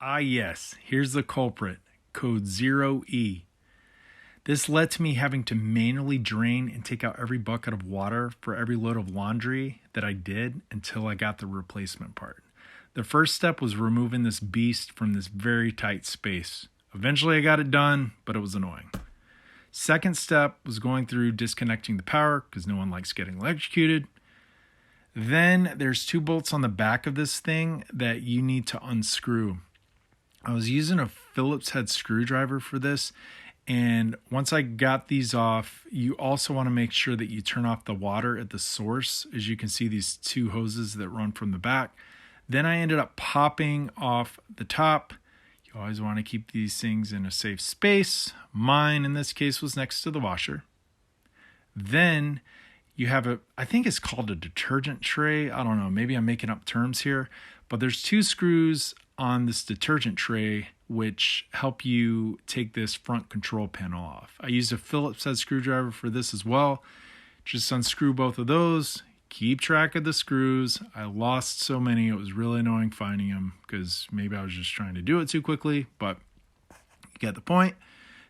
Ah yes, here's the culprit, code 0E. This led to me having to manually drain and take out every bucket of water for every load of laundry that I did until I got the replacement part. The first step was removing this beast from this very tight space. Eventually I got it done, but it was annoying. Second step was going through disconnecting the power because no one likes getting electrocuted. Then there's two bolts on the back of this thing that you need to unscrew. I was using a Phillips head screwdriver for this, and once I got these off, you also want to make sure that you turn off the water at the source. As you can see, these two hoses that run from the back. Then I ended up popping off the top. You always want to keep these things in a safe space. Mine, in this case, was next to the washer. Then you have I think it's called a detergent tray. I don't know, maybe I'm making up terms here, but there's two screws on this detergent tray which help you take this front control panel off. I used a Phillips head screwdriver for this as well. Just unscrew both of those, keep track of the screws. I lost so many, it was really annoying finding them because maybe I was just trying to do it too quickly, but you get the point.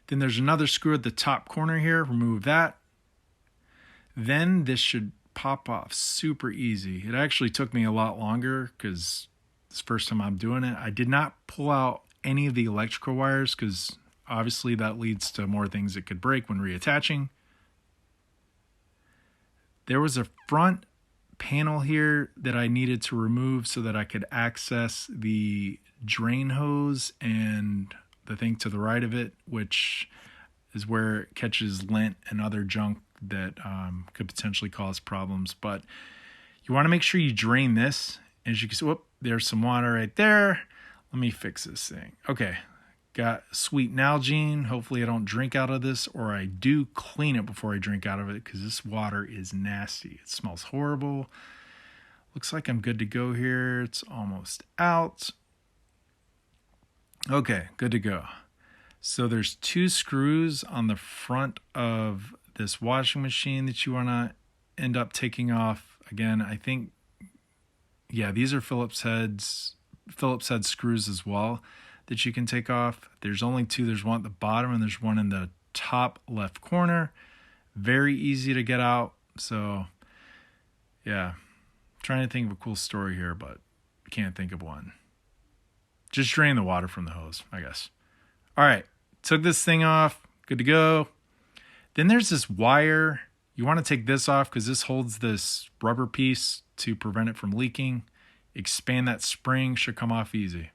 Then there's another screw at the top corner here, remove that. Then this should pop off super easy. It actually took me a lot longer because it's the first time I'm doing it. I did not pull out any of the electrical wires because obviously that leads to more things that could break when reattaching. There was a front panel here that I needed to remove so that I could access the drain hose and the thing to the right of it, which is where it catches lint and other junk that could potentially cause problems. But you want to make sure you drain this. As you can see, whoop, there's some water right there. Let me fix this thing. Okay, got sweet Nalgene. Hopefully I don't drink out of this, or I do clean it before I drink out of it because this water is nasty. It smells horrible. Looks like I'm good to go here. It's almost out. Okay, good to go. So there's two screws on the front of this washing machine that you want to end up taking off. Again, I think, yeah, these are Phillips head screws as well that you can take off. There's only two. There's one at the bottom and there's one in the top left corner. Very easy to get out. So yeah, I'm trying to think of a cool story here, but can't think of one. Just drain the water from the hose, I guess. All right, took this thing off, good to go. Then there's this wire. You want to take this off because this holds this rubber piece to prevent it from leaking. Expand that spring, should come off easy.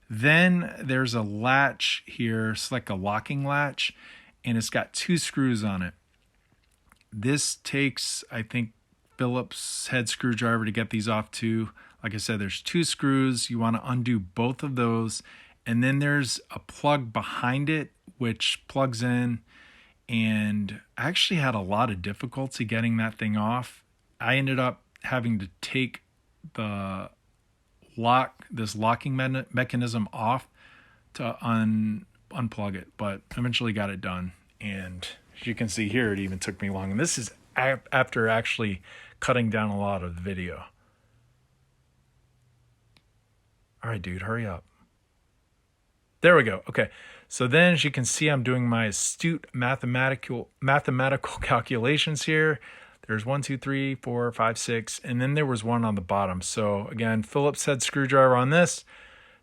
Then there's a latch here. It's like a locking latch, and it's got two screws on it. This takes, I think, Phillips head screwdriver to get these off too. Like I said, there's two screws. You want to undo both of those. And then there's a plug behind it, which plugs in. And I actually had a lot of difficulty getting that thing off. I ended up having to take the this locking mechanism off to unplug it, but eventually got it done. And as you can see here, it even took me long. And this is after actually cutting down a lot of the video. All right, dude, hurry up. There we go. Okay. So then as you can see, I'm doing my astute mathematical calculations here. There's 1, 2, 3, 4, 5, 6, and then there was one on the bottom. So again, Phillips head screwdriver on this.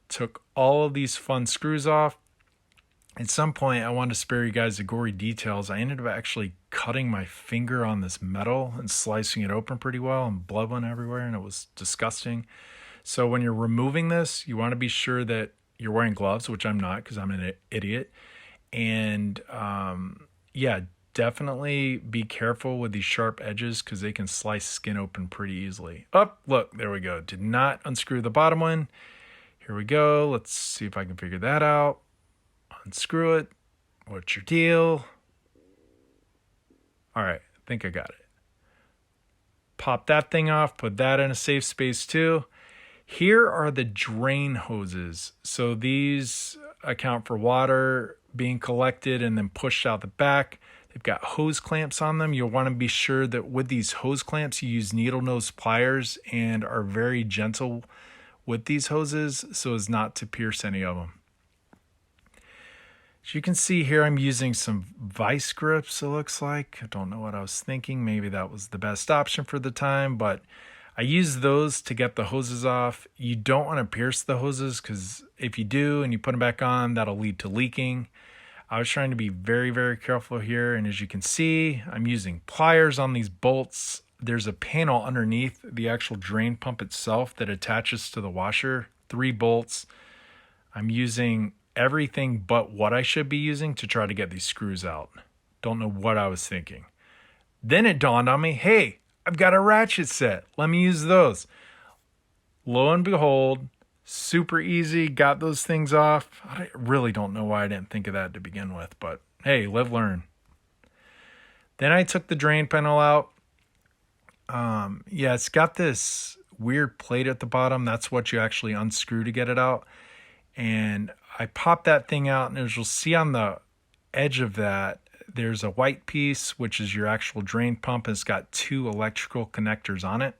Took all of these fun screws off. At some point, I wanted to spare you guys the gory details. I ended up actually cutting my finger on this metal and slicing it open pretty well, and blood went everywhere, and it was disgusting. So when you're removing this, you want to be sure that you're wearing gloves, which I'm not because I'm an idiot. And yeah, definitely be careful with these sharp edges because they can slice skin open pretty easily. Oh, look, there we go. Did not unscrew the bottom one. Here we go. Let's see if I can figure that out. Unscrew it. What's your deal? All right, I think I got it. Pop that thing off, put that in a safe space too. Here are the drain hoses. So these account for water being collected and then pushed out the back. They've got hose clamps on them. You'll want to be sure that with these hose clamps, you use needle nose pliers and are very gentle with these hoses so as not to pierce any of them. As you can see here, I'm using some vice grips, it looks like. I don't know what I was thinking. Maybe that was the best option for the time, but I use those to get the hoses off. You don't want to pierce the hoses because if you do and you put them back on, that'll lead to leaking. I was trying to be very, very careful here, and as you can see, I'm using pliers on these bolts. There's a panel underneath the actual drain pump itself that attaches to the washer. 3 bolts. I'm using everything but what I should be using to try to get these screws out. Don't know what I was thinking. Then it dawned on me, hey, I've got a ratchet set. Let me use those. Lo and behold, super easy. Got those things off. I really don't know why I didn't think of that to begin with, but hey, live, learn. Then I took the drain panel out. Yeah, it's got this weird plate at the bottom. That's what you actually unscrew to get it out. And I popped that thing out, and as you'll see on the edge of that, there's a white piece, which is your actual drain pump, and it's got 2 electrical connectors on it.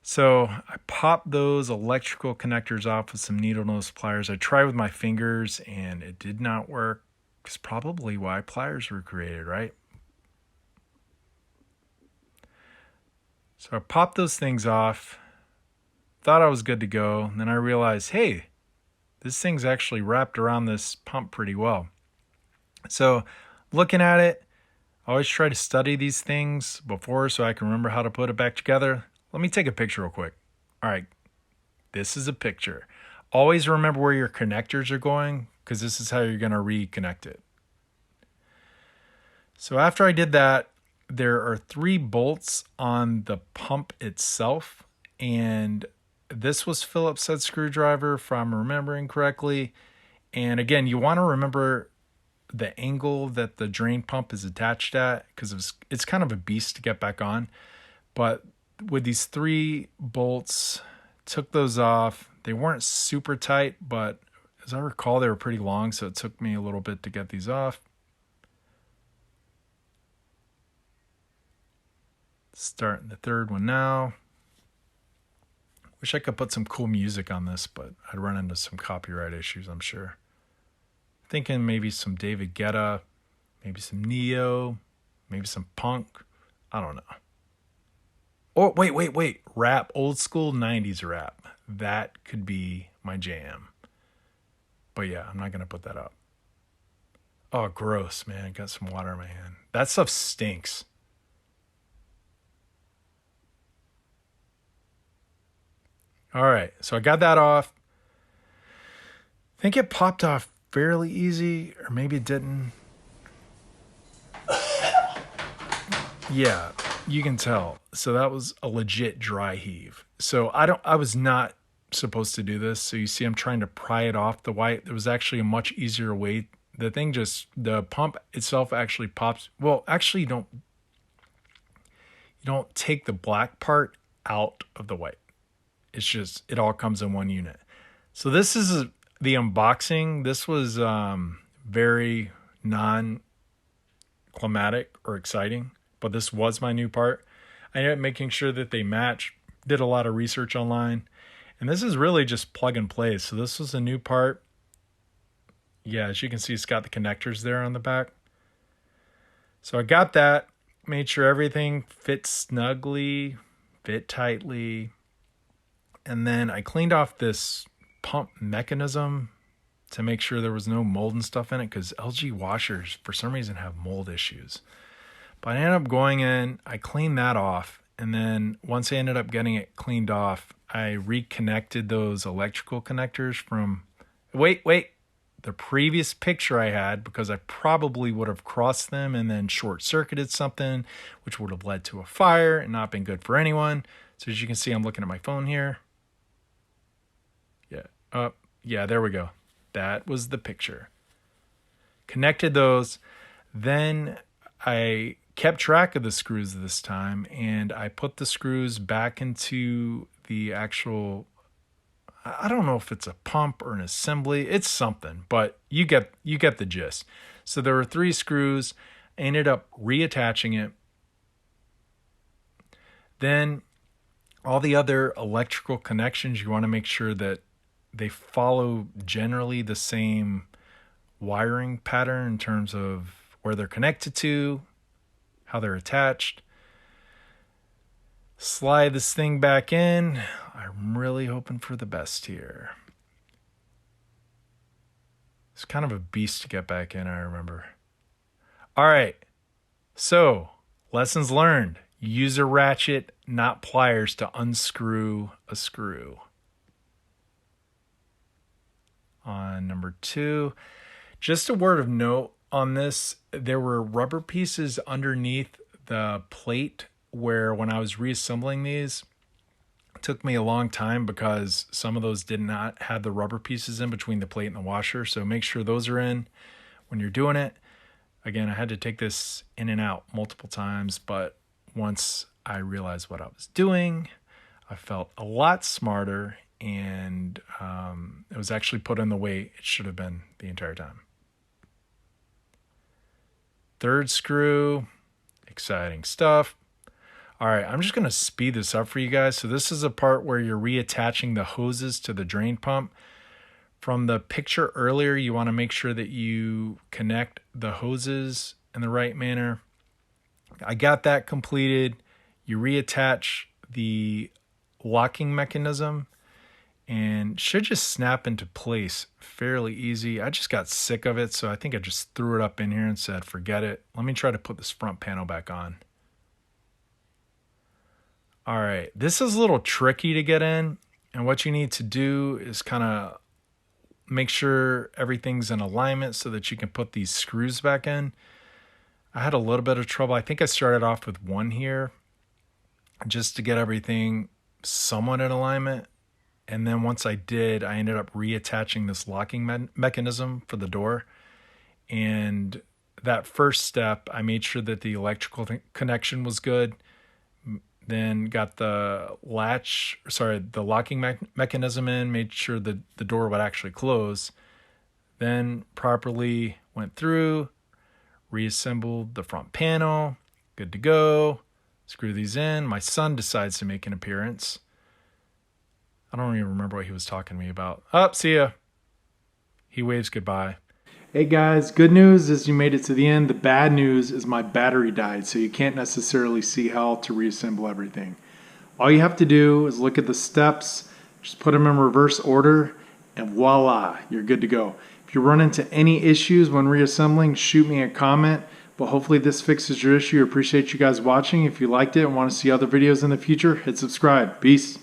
So I popped those electrical connectors off with some needle nose pliers. I tried with my fingers, and it did not work. It's probably why pliers were created, right? So I popped those things off, thought I was good to go, and then I realized, hey, this thing's actually wrapped around this pump pretty well. So looking at it, I always try to study these things before so I can remember how to put it back together. Let me take a picture real quick. All right, this is a picture. Always remember where your connectors are going because this is how you're going to reconnect it. So after I did that, there are 3 bolts on the pump itself, and this was Phillips head screwdriver if I'm remembering correctly. And again, you want to remember the angle that the drain pump is attached at because it's kind of a beast to get back on. But with these 3 bolts, took those off. They weren't super tight, but as I recall, they were pretty long, so it took me a little bit to get these off. Starting the 3rd one now. Wish I could put some cool music on this, but I'd run into some copyright issues, I'm sure. Thinking maybe some David Guetta, maybe some Neo, maybe some punk. I don't know. Oh, wait. Rap, old school 90s rap. That could be my jam. But yeah, I'm not going to put that up. Oh, gross, man. Got some water in my hand. That stuff stinks. All right, so I got that off. I think it popped off fairly easy, or maybe it didn't. Yeah, you can tell. So that was a legit dry heave. So I was not supposed to do this. So you see I'm trying to pry it off the white. There was actually a much easier way. The pump itself actually pops. Well, actually you don't take the black part out of the white. It's just, it all comes in one unit. So this is the unboxing. This was very non-climatic or exciting, but this was my new part. I ended up making sure that they match, did a lot of research online, and this is really just plug and play. So this was a new part. Yeah, as you can see, it's got the connectors there on the back. So I got that, made sure everything fit snugly, fit tightly. And then I cleaned off this pump mechanism to make sure there was no mold and stuff in it because LG washers, for some reason, have mold issues. But I ended up going in, I cleaned that off. And then once I ended up getting it cleaned off, I reconnected those electrical connectors from, the previous picture I had because I probably would have crossed them and then short-circuited something, which would have led to a fire and not been good for anyone. So as you can see, I'm looking at my phone here. Yeah, there we go. That was the picture. Connected those. Then I kept track of the screws this time, and I put the screws back into the actual, I don't know if it's a pump or an assembly. It's something, but you get the gist. So there were 3 screws. I ended up reattaching it. Then All the other electrical connections, you want to make sure that they follow generally the same wiring pattern in terms of where they're connected to, how they're attached. Slide this thing back in. I'm really hoping for the best here. It's kind of a beast to get back in, I remember. All right, so lessons learned. Use a ratchet, not pliers, to unscrew a screw. On number 2, just a word of note on this, there were rubber pieces underneath the plate where when I was reassembling these, it took me a long time because some of those did not have the rubber pieces in between the plate and the washer. So make sure those are in when you're doing it. Again, I had to take this in and out multiple times, but once I realized what I was doing, I felt a lot smarter, and it was actually put in the way it should have been the entire time. Third screw, exciting stuff. All right, I'm just going to speed this up for you guys. So this is a part where you're reattaching the hoses to the drain pump. From the picture earlier, you want to make sure that you connect the hoses in the right manner. I got that completed. You reattach the locking mechanism and should just snap into place fairly easy. I just got sick of it, so I think I just threw it up in here and said, forget it. Let me try to put this front panel back on. All right, this is a little tricky to get in, and what you need to do is kind of make sure everything's in alignment so that you can put these screws back in. I had a little bit of trouble. I think I started off with one here just to get everything somewhat in alignment. And then once I did, I ended up reattaching this locking mechanism for the door. And that first step, I made sure that the electrical connection was good. Then got the the locking mechanism in, made sure that the door would actually close. Then properly went through, reassembled the front panel, good to go. Screw these in. My son decides to make an appearance. I don't even remember what he was talking to me about. Oh, see ya. He waves goodbye. Hey guys, good news is you made it to the end. The bad news is my battery died, so you can't necessarily see how to reassemble everything. All you have to do is look at the steps, just put them in reverse order, and voila, you're good to go. If you run into any issues when reassembling, shoot me a comment, but hopefully this fixes your issue. I appreciate you guys watching. If you liked it and want to see other videos in the future, hit subscribe. Peace.